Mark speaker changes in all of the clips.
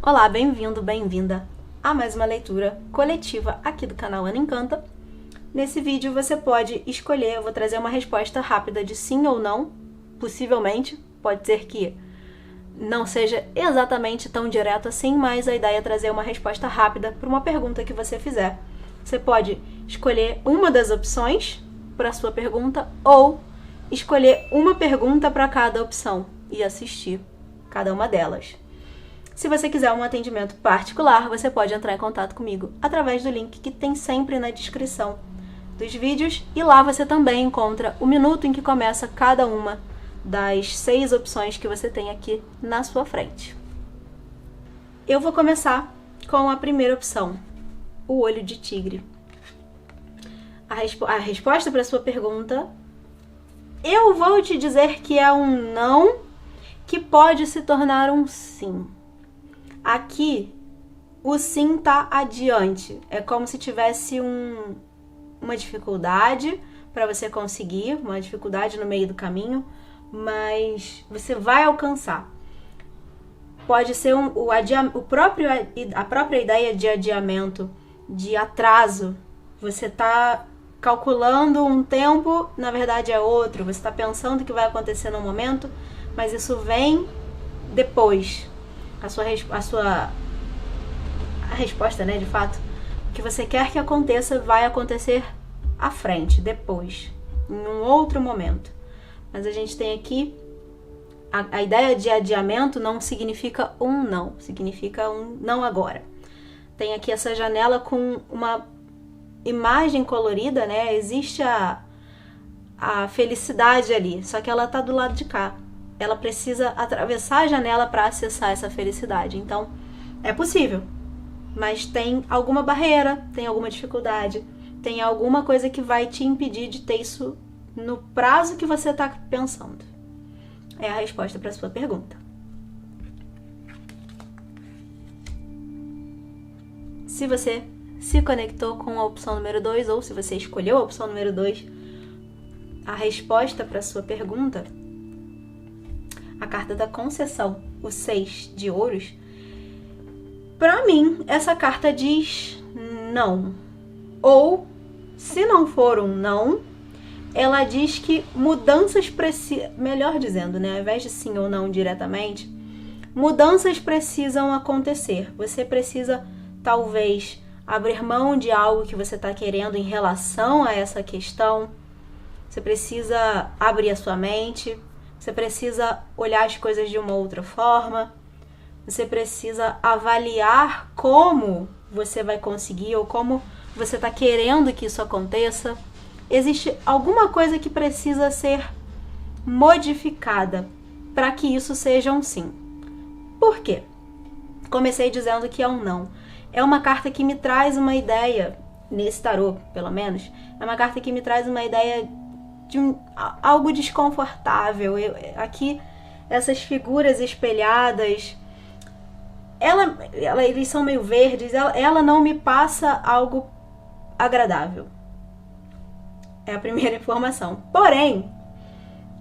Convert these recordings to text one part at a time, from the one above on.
Speaker 1: Olá, bem-vindo, bem-vinda a mais uma leitura coletiva aqui do canal Ana Encanta. Nesse vídeo você pode escolher, eu vou trazer uma resposta rápida de sim ou não, possivelmente, pode ser que não seja exatamente tão direto assim, mas a ideia é trazer uma resposta rápida para uma pergunta que você fizer. Você pode escolher uma das opções para a sua pergunta ou escolher uma pergunta para cada opção e assistir cada uma delas. Se você quiser um atendimento particular, você pode entrar em contato comigo através do link que tem sempre na descrição dos vídeos, e lá você também encontra o minuto em que começa cada uma das 6 opções que você tem aqui na sua frente. Eu vou começar com a primeira opção, o olho de tigre. A resposta para a sua pergunta, eu vou te dizer que é um não que pode se tornar um sim. Aqui, o sim tá adiante. É como se tivesse uma dificuldade para você conseguir, uma dificuldade no meio do caminho, mas você vai alcançar. Pode ser a própria ideia de adiamento, de atraso. Você tá calculando um tempo, na verdade é outro. Você está pensando que vai acontecer num momento, mas isso vem depois. A resposta, né, de fato, o que você quer que aconteça vai acontecer à frente, depois, em um outro momento. Mas a gente tem aqui, a ideia de adiamento não significa um não, significa um não agora. Tem aqui essa janela com uma imagem colorida, né, existe a felicidade ali, só que ela tá do lado de cá. Ela precisa atravessar a janela para acessar essa felicidade. Então, é possível, mas tem alguma barreira, tem alguma dificuldade, tem alguma coisa que vai te impedir de ter isso no prazo que você está pensando. É a resposta para a sua pergunta. Se você se conectou com a opção número 2, ou se você escolheu a opção número 2, a resposta para a sua pergunta, a carta da concessão, o 6 de ouros, para mim, essa carta diz não. Ou, se não for um não, ela diz que mudanças precisam, melhor dizendo, né, ao invés de sim ou não diretamente, mudanças precisam acontecer. Você precisa, talvez, abrir mão de algo que você está querendo em relação a essa questão. Você precisa abrir a sua mente. Você precisa olhar as coisas de uma outra forma. Você precisa avaliar como você vai conseguir ou como você está querendo que isso aconteça. Existe alguma coisa que precisa ser modificada para que isso seja um sim. Por quê? Comecei dizendo que é um não. É uma carta que me traz uma ideia, nesse tarô, pelo menos, é uma carta que me traz uma ideia de algo desconfortável. Aqui, essas figuras espelhadas, eles são meio verdes, ela não me passa algo agradável. É a primeira informação. Porém,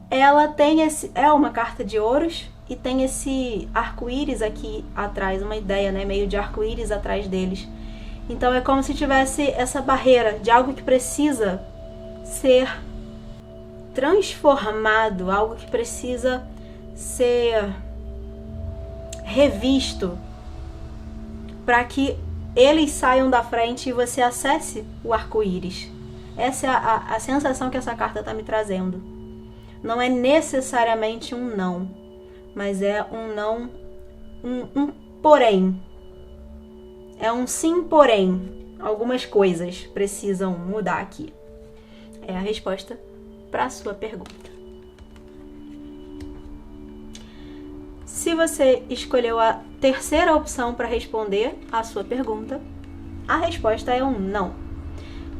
Speaker 1: ela tem é uma carta de ouros e tem esse arco-íris aqui atrás, uma ideia, né, meio de arco-íris atrás deles. Então é como se tivesse essa barreira de algo que precisa ser transformado, algo que precisa ser revisto para que eles saiam da frente e você acesse o arco-íris. Essa é a sensação que essa carta está me trazendo. Não é necessariamente um não, mas é um não, um porém. É um sim, porém. Algumas coisas precisam mudar aqui. É a resposta para a sua pergunta. Se você escolheu a terceira opção para responder a sua pergunta, a resposta é um não.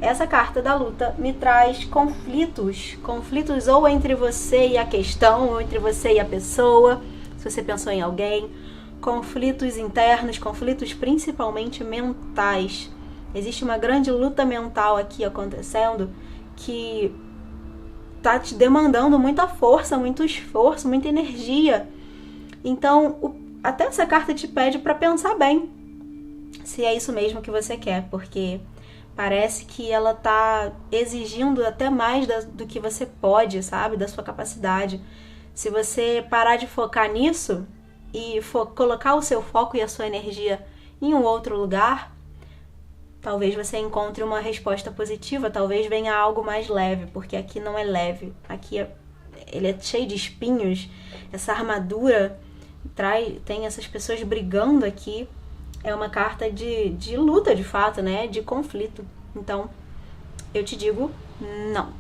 Speaker 1: Essa carta da luta me traz conflitos ou entre você e a questão, ou entre você e a pessoa, se você pensou em alguém, conflitos internos, conflitos principalmente mentais. Existe uma grande luta mental aqui acontecendo que tá te demandando muita força, muito esforço, muita energia. Então, até essa carta te pede para pensar bem se é isso mesmo que você quer, porque parece que ela tá exigindo até mais do que você pode, sabe? Da sua capacidade. Se você parar de focar nisso e colocar o seu foco e a sua energia em um outro lugar, talvez você encontre uma resposta positiva, talvez venha algo mais leve, porque aqui não é leve. Aqui ele é cheio de espinhos, essa armadura tem essas pessoas brigando aqui. É uma carta de luta, de fato, né? De conflito. Então, eu te digo não.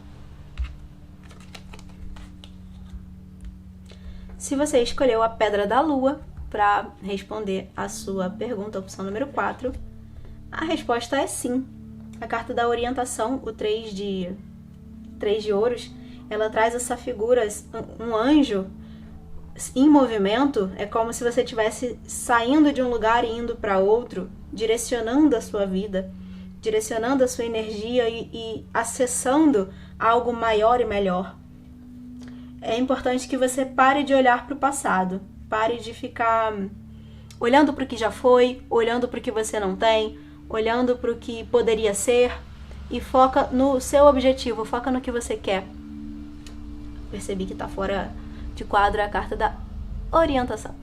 Speaker 1: Se você escolheu a Pedra da Lua para responder a sua pergunta, opção número 4, a resposta é sim. A carta da orientação, o 3 de ouros, ela traz essa figura, um anjo em movimento. É como se você estivesse saindo de um lugar e indo para outro, direcionando a sua vida, direcionando a sua energia e acessando algo maior e melhor. É importante que você pare de olhar para o passado, pare de ficar olhando para o que já foi, olhando para o que você não tem, olhando para o que poderia ser, e foca no seu objetivo, foca no que você quer. Percebi que está fora de quadro a carta da orientação.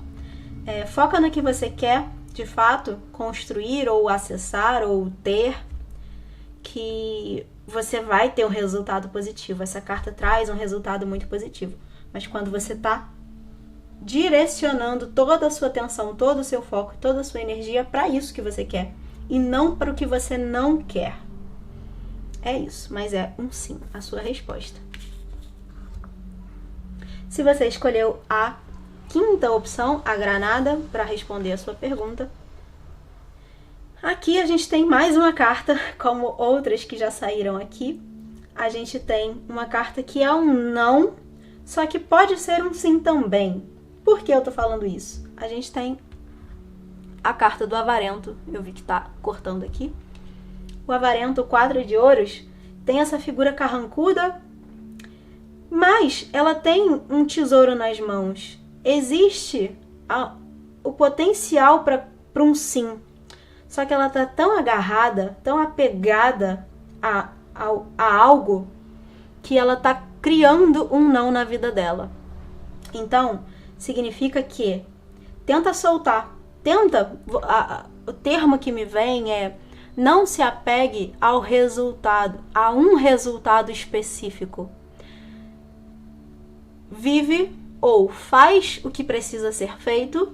Speaker 1: Foca no que você quer, de fato, construir ou acessar ou ter, que você vai ter um resultado positivo. Essa carta traz um resultado muito positivo. Mas quando você está direcionando toda a sua atenção, todo o seu foco, toda a sua energia para isso que você quer e não para o que você não quer. É isso, mas é um sim, a sua resposta. Se você escolheu a 5ª opção, a granada, para responder a sua pergunta, aqui a gente tem mais uma carta, como outras que já saíram aqui. A gente tem uma carta que é um não, só que pode ser um sim também. Por que eu tô falando isso? A gente tem a carta do avarento, eu vi que tá cortando aqui. O avarento, o 4 de ouros, tem essa figura carrancuda, mas ela tem um tesouro nas mãos. Existe o potencial para um sim. Só que ela tá tão agarrada, tão apegada a algo, que ela tá criando um não na vida dela. Então, significa que tenta soltar. O termo que me vem é: não se apegue ao resultado, a um resultado específico. Vive ou faz o que precisa ser feito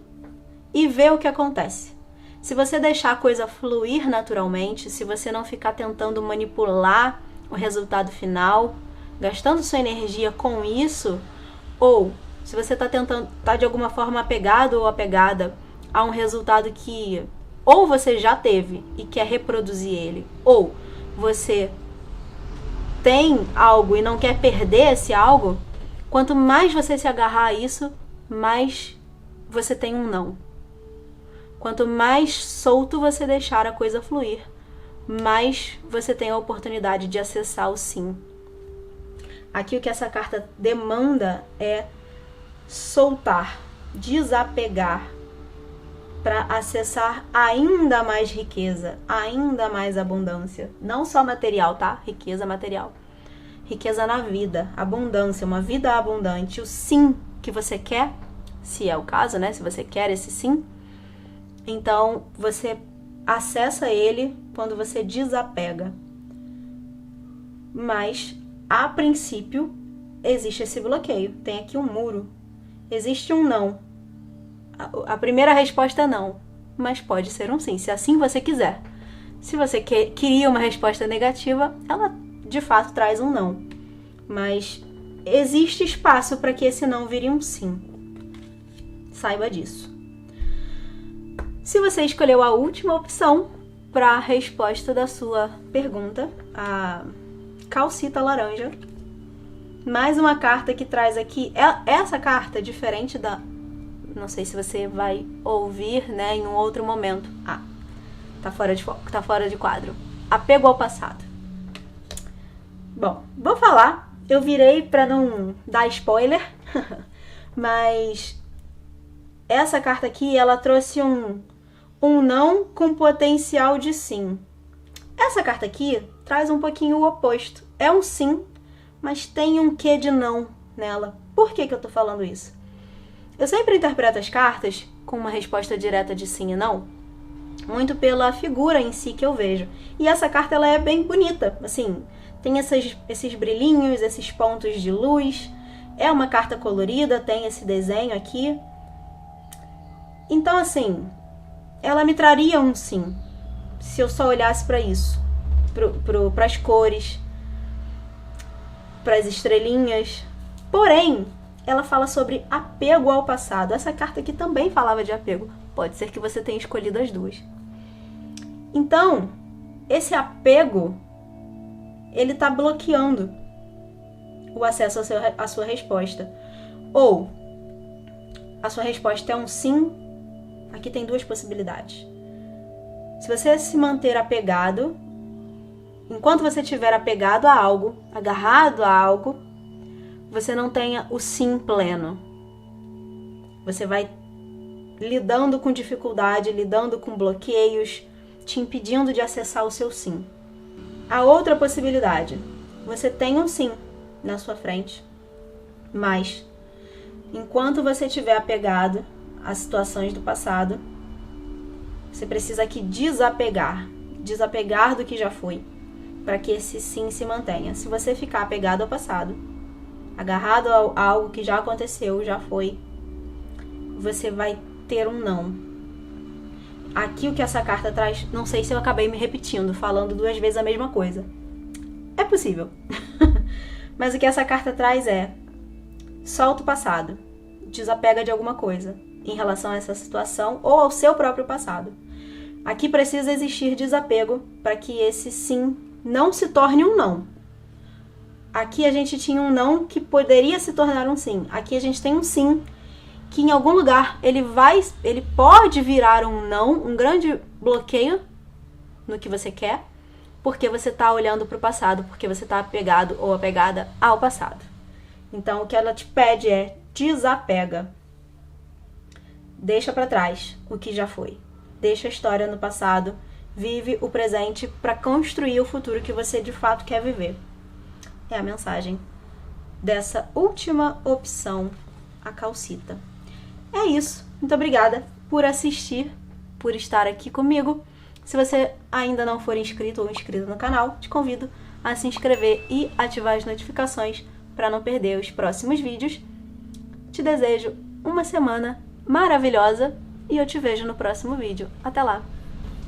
Speaker 1: e vê o que acontece. Se você deixar a coisa fluir naturalmente, se você não ficar tentando manipular o resultado final, gastando sua energia com isso, ou se você tá de alguma forma apegado ou apegada a um resultado que ou você já teve e quer reproduzir ele, ou você tem algo e não quer perder esse algo, quanto mais você se agarrar a isso, mais você tem um não. Quanto mais solto você deixar a coisa fluir, mais você tem a oportunidade de acessar o sim. Aqui o que essa carta demanda é soltar, desapegar, para acessar ainda mais riqueza, ainda mais abundância. Não só material, tá? Riqueza material. Riqueza na vida, abundância, uma vida abundante. O sim que você quer, se é o caso, né? Se você quer esse sim, então você acessa ele quando você desapega. Mas, a princípio, existe esse bloqueio. Tem aqui um muro. Existe um não. A primeira resposta é não, mas pode ser um sim, se assim você quiser. Se você queria uma resposta negativa, ela de fato traz um não. Mas existe espaço para que esse não vire um sim. Saiba disso. Se você escolheu a última opção para a resposta da sua pergunta, a calcita laranja, mais uma carta que traz aqui, essa carta, diferente da... Não sei se você vai ouvir, né, em um outro momento. Tá fora de foco, tá fora de quadro. Apego ao passado. Bom, vou falar. Eu virei para não dar spoiler, mas essa carta aqui, ela trouxe um não com potencial de sim. Essa carta aqui traz um pouquinho o oposto. É um sim, mas tem um quê de não nela. Por que eu tô falando isso? Eu sempre interpreto as cartas com uma resposta direta de sim e não, muito pela figura em si que eu vejo. E essa carta, ela é bem bonita, assim, tem esses brilhinhos, esses pontos de luz. É uma carta colorida, tem esse desenho aqui. Então, assim, ela me traria um sim, se eu só olhasse para isso, para as cores, para as estrelinhas. Porém, ela fala sobre apego ao passado. Essa carta aqui também falava de apego. Pode ser que você tenha escolhido as duas. Então, esse apego, ele está bloqueando o acesso à sua resposta. Ou a sua resposta é um sim. Aqui tem duas possibilidades. Se você se manter apegado, enquanto você estiver apegado a algo, agarrado a algo, você não tenha o sim pleno. Você vai lidando com dificuldade, lidando com bloqueios, te impedindo de acessar o seu sim. A outra possibilidade, você tem um sim na sua frente, mas enquanto você estiver apegado a situações do passado, você precisa aqui desapegar do que já foi, para que esse sim se mantenha. Se você ficar apegado ao passado, agarrado a algo que já aconteceu, já foi, você vai ter um não. Aqui o que essa carta traz, não sei se eu acabei me repetindo, falando duas vezes a mesma coisa. É possível. Mas o que essa carta traz é: solta o passado, desapega de alguma coisa em relação a essa situação ou ao seu próprio passado. Aqui precisa existir desapego para que esse sim não se torne um não. Aqui a gente tinha um não que poderia se tornar um sim. Aqui a gente tem um sim que em algum lugar ele pode virar um não, um grande bloqueio no que você quer, porque você está olhando para o passado, porque você está apegado ou apegada ao passado. Então o que ela te pede é: desapega. Deixa para trás o que já foi. Deixa a história no passado, vive o presente para construir o futuro que você de fato quer viver. É a mensagem dessa última opção, a calcita. É isso. Muito obrigada por assistir, por estar aqui comigo. Se você ainda não for inscrito ou inscrita no canal, te convido a se inscrever e ativar as notificações para não perder os próximos vídeos. Te desejo uma semana maravilhosa e eu te vejo no próximo vídeo. Até lá!